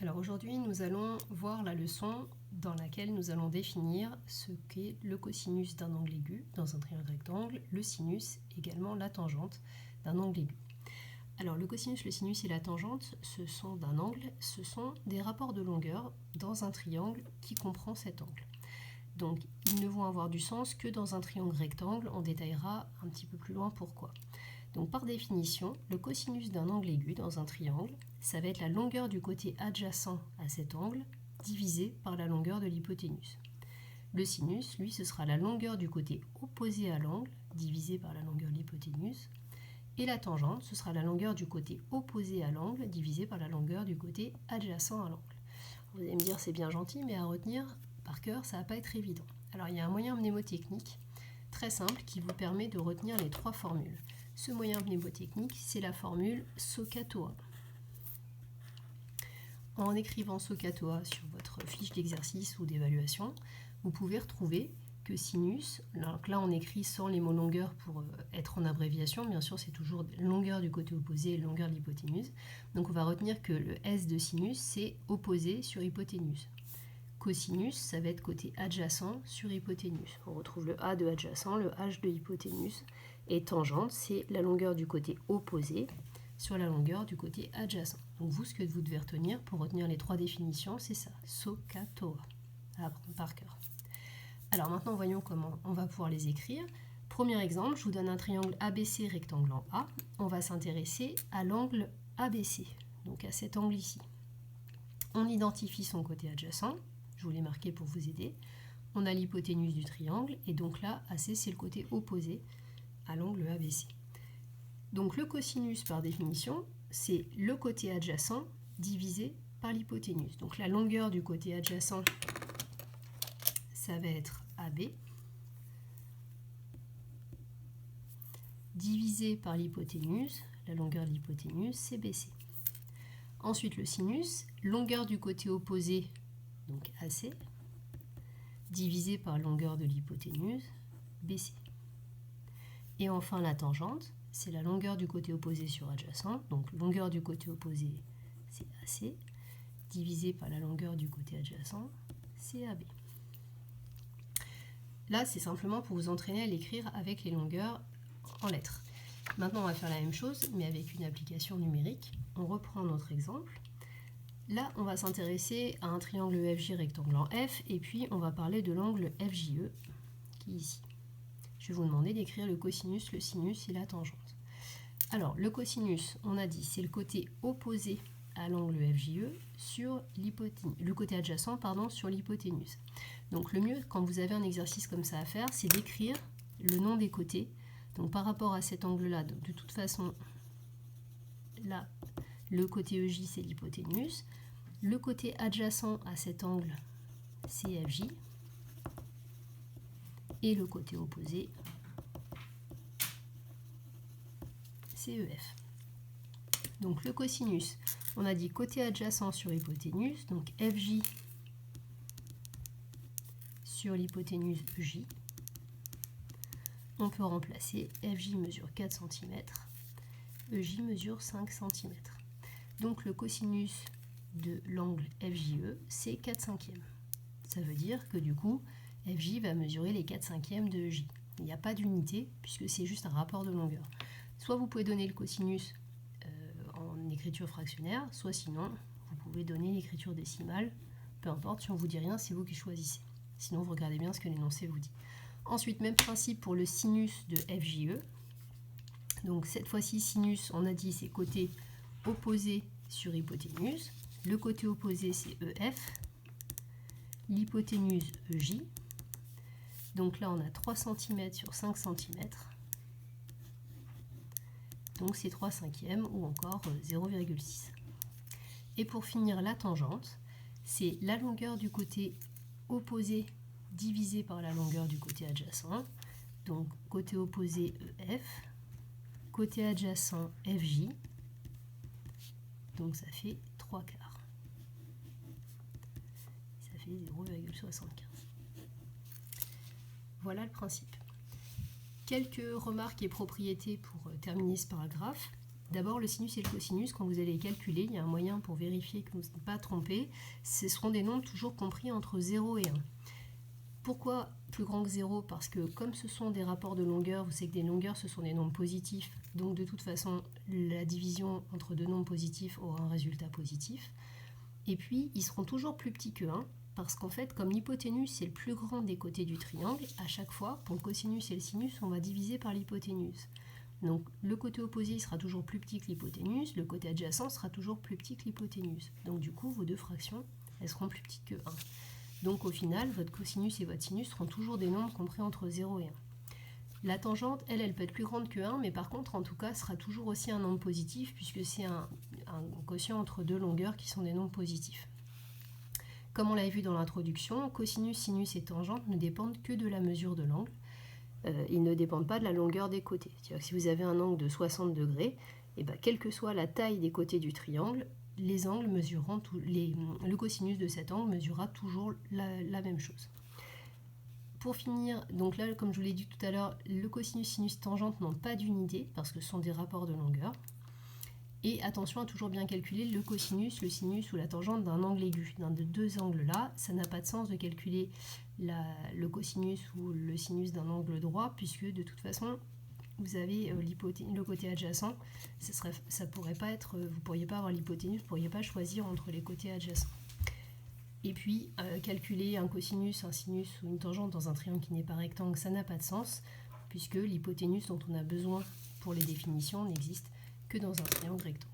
Alors aujourd'hui, nous allons voir la leçon dans laquelle nous allons définir ce qu'est le cosinus d'un angle aigu dans un triangle rectangle, le sinus, également la tangente d'un angle aigu. Alors le cosinus, le sinus et la tangente, ce sont d'un angle, ce sont des rapports de longueur dans un triangle qui comprend cet angle. Donc ils ne vont avoir du sens que dans un triangle rectangle, on détaillera un petit peu plus loin pourquoi. Donc par définition, le cosinus d'un angle aigu dans un triangle, ça va être la longueur du côté adjacent à cet angle divisé par la longueur de l'hypoténuse. Le sinus, lui, ce sera la longueur du côté opposé à l'angle divisé par la longueur de l'hypoténuse. Et la tangente, ce sera la longueur du côté opposé à l'angle divisé par la longueur du côté adjacent à l'angle. Vous allez me dire c'est bien gentil, mais à retenir par cœur, ça ne va pas être évident. Alors il y a un moyen mnémotechnique très simple qui vous permet de retenir les trois formules. Ce moyen mnémotechnique, c'est la formule SOHCAHTOA. En écrivant SOHCAHTOA sur votre fiche d'exercice ou d'évaluation, vous pouvez retrouver que sinus, donc là on écrit sans les mots longueur pour être en abréviation, bien sûr c'est toujours longueur du côté opposé et longueur de l'hypoténuse. Donc on va retenir que le S de sinus, c'est opposé sur hypoténuse. Cosinus, ça va être côté adjacent sur hypoténuse. On retrouve le A de adjacent, le H de hypoténuse. Et tangente, c'est la longueur du côté opposé sur la longueur du côté adjacent. Donc vous, ce que vous devez retenir pour retenir les trois définitions, c'est ça, SOHCAHTOA, à apprendre par cœur. Alors maintenant, voyons comment on va pouvoir les écrire. Premier exemple, je vous donne un triangle ABC rectangle en A. On va s'intéresser à l'angle ABC, donc à cet angle ici. On identifie son côté adjacent. Je vous l'ai marqué pour vous aider. On a l'hypoténuse du triangle, et donc là, AC, c'est le côté opposé à l'angle ABC. Donc le cosinus, par définition, c'est le côté adjacent divisé par l'hypoténuse. Donc la longueur du côté adjacent, ça va être AB, divisé par l'hypoténuse, la longueur de l'hypoténuse, c'est BC. Ensuite le sinus, longueur du côté opposé, donc AC, divisé par longueur de l'hypoténuse, BC. Et enfin la tangente, c'est la longueur du côté opposé sur adjacent, donc longueur du côté opposé, c'est AC, divisé par la longueur du côté adjacent, c'est AB. Là, c'est simplement pour vous entraîner à l'écrire avec les longueurs en lettres. Maintenant, on va faire la même chose, mais avec une application numérique. On reprend notre exemple. Là, on va s'intéresser à un triangle EFJ rectangle en F, et puis on va parler de l'angle FJE, qui est ici. Je vais vous demander d'écrire le cosinus, le sinus et la tangente. Alors, le cosinus, on a dit, c'est le côté opposé à l'angle FJE sur le côté adjacent sur l'hypoténuse. Donc le mieux, quand vous avez un exercice comme ça à faire, c'est d'écrire le nom des côtés. Donc par rapport à cet angle-là, de toute façon, là, le côté EJ, c'est l'hypoténuse. Le côté adjacent à cet angle, c'est FJ. Et le côté opposé, c'est EF. Donc le cosinus, on a dit côté adjacent sur hypoténuse, donc FJ sur l'hypoténuse EJ. On peut remplacer FJ mesure 4 cm, EJ mesure 5 cm. Donc le cosinus de l'angle FJE, c'est 4/5. Ça veut dire que du coup, FJ va mesurer les 4/5 de EJ. Il n'y a pas d'unité puisque c'est juste un rapport de longueur. Soit vous pouvez donner le cosinus en écriture fractionnaire, soit sinon, vous pouvez donner l'écriture décimale. Peu importe, si on ne vous dit rien, c'est vous qui choisissez. Sinon, vous regardez bien ce que l'énoncé vous dit. Ensuite, même principe pour le sinus de FJE. Donc cette fois-ci, sinus, on a dit, c'est côté opposé sur hypoténuse. Le côté opposé, c'est EF. L'hypoténuse EJ. Donc là, on a 3 cm sur 5 cm. Donc c'est 3/5 ou encore 0,6. Et pour finir, la tangente, c'est la longueur du côté opposé divisé par la longueur du côté adjacent. Donc côté opposé EF, côté adjacent FJ. Donc ça fait 3/4. Ça fait 0,75. Voilà le principe. Quelques remarques et propriétés pour terminer ce paragraphe. D'abord, le sinus et le cosinus, quand vous allez les calculer, il y a un moyen pour vérifier que vous n'êtes pas trompé. Ce seront des nombres toujours compris entre 0 et 1. Pourquoi plus grand que 0? Parce que comme ce sont des rapports de longueur, vous savez que des longueurs, ce sont des nombres positifs. Donc de toute façon, la division entre deux nombres positifs aura un résultat positif. Et puis, ils seront toujours plus petits que 1. Parce qu'en fait, comme l'hypoténuse, c'est le plus grand des côtés du triangle, à chaque fois, pour le cosinus et le sinus, on va diviser par l'hypoténuse. Donc le côté opposé sera toujours plus petit que l'hypoténuse, le côté adjacent sera toujours plus petit que l'hypoténuse. Donc du coup, vos deux fractions, elles seront plus petites que 1. Donc au final, votre cosinus et votre sinus seront toujours des nombres compris entre 0 et 1. La tangente, elle peut être plus grande que 1, mais par contre, en tout cas, sera toujours aussi un nombre positif, puisque c'est un quotient entre deux longueurs qui sont des nombres positifs. Comme on l'avait vu dans l'introduction, cosinus, sinus et tangente ne dépendent que de la mesure de l'angle. Ils ne dépendent pas de la longueur des côtés. C'est-à-dire que si vous avez un angle de 60 degrés, et bien, quelle que soit la taille des côtés du triangle, les angles mesureront le cosinus de cet angle mesurera toujours la même chose. Pour finir, donc là, comme je vous l'ai dit tout à l'heure, le cosinus, sinus, tangente n'ont pas d'unité parce que ce sont des rapports de longueur. Et attention à toujours bien calculer le cosinus, le sinus ou la tangente d'un angle aigu. Dans de deux angles-là, ça n'a pas de sens de calculer le cosinus ou le sinus d'un angle droit, puisque de toute façon, vous avez le côté adjacent. Ça pourrait pas être, vous ne pourriez pas avoir l'hypoténuse, vous ne pourriez pas choisir entre les côtés adjacents. Et puis, calculer un cosinus, un sinus ou une tangente dans un triangle qui n'est pas rectangle, ça n'a pas de sens, puisque l'hypoténuse dont on a besoin pour les définitions n'existe que dans un triangle rectangle.